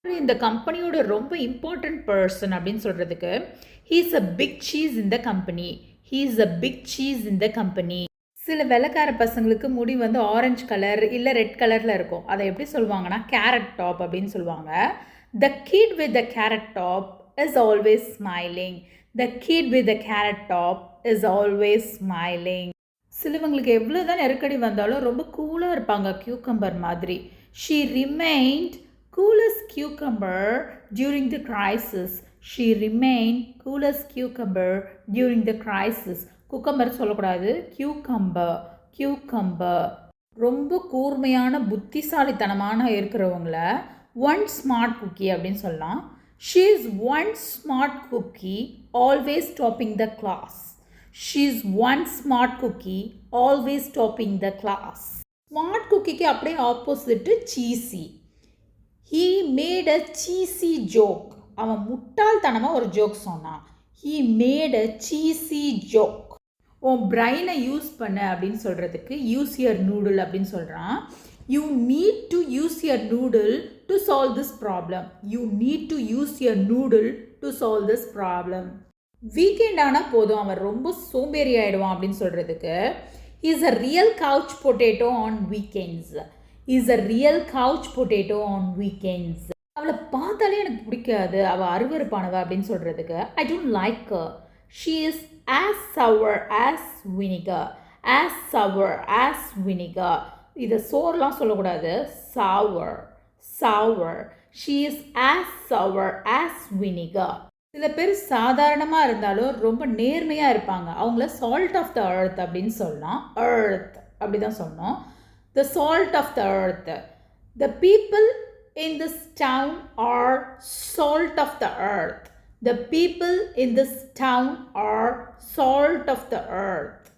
இந்த கம்பெனியோட ரொம்ப இம்பார்ட்டன்ட் பர்சன் அப்படின்னு சொல்கிறதுக்கு ஹீஸ் அ பிக் சீஸ் இந்த company. He's a big cheese இந்த கம்பெனி. சில வெள்ளைக்கார பசங்களுக்கு முடி வந்து ஆரஞ்சு கலர் இல்லை ரெட் கலரில் இருக்கும். அதை எப்படி சொல்லுவாங்கன்னா கேரட் டாப் அப்படின்னு சொல்லுவாங்க. The kid with the carrot top is always smiling. The kid with the carrot top is always smiling. சிலவங்களுக்கு எவ்வளோ தான் நெருக்கடி வந்தாலும் ரொம்ப கூலாக இருப்பாங்க, கியூக்கம்பர் மாதிரி. She remained cool as cucumber during the crisis. She remained cool as cucumber during the crisis. Cucumber சொல்லக்கூடாது, கியூக்கம்பர். கியூக்கம்பர் ரொம்ப கூர்மையான புத்திசாலித்தனமான இருக்கிறவங்கள ஒன் ஸ்மார்ட் குக்கி அப்படின்னு சொல்லலாம். She is one smart cookie always topping the class. She is one smart cookie always topping the class. Smart குக்கிக்கு அப்படியே opposite சீசி. He made a cheesy joke. அவன் முட்டாள்தனமாக ஒரு ஜோக் சொன்னான். He made a cheesy joke. உன் பிரெயினை use பண்ண அப்படின்னு சொல்கிறதுக்கு யூஸ் யுவர் நூடுல் அப்படின்னு சொல்கிறான். You need to use your noodle to solve this problem. You need to use your noodle to solve this problem. Weekend ஆனால் போதும் அவன் ரொம்ப சோம்பேறி ஆகிடுவான் அப்படின்னு சொல்கிறதுக்கு is a real couch potato on weekends. Is a real couch potato on weekends. அவளை பார்த்தாலே எனக்கு பிடிக்காது, அவள் அருவருப்பானவ அப்படின்னு சொல்கிறதுக்கு I don't like her. She is as sour as vinegar. As sour as vinegar. இதை சோர்லாம் சொல்லக்கூடாது, sour. Sour. She is as sour as vinegar. சில பேர் சாதாரணமாக இருந்தாலும் ரொம்ப நேர்மையாக இருப்பாங்க. அவங்கள சால்ட் ஆஃப் த எர்த் அப்படின்னு சொல்லலாம். எர்த் அப்படி தான் சொல்லணும். The salt of the earth. The people in this town are salt of the earth. The people in this town are salt of the earth.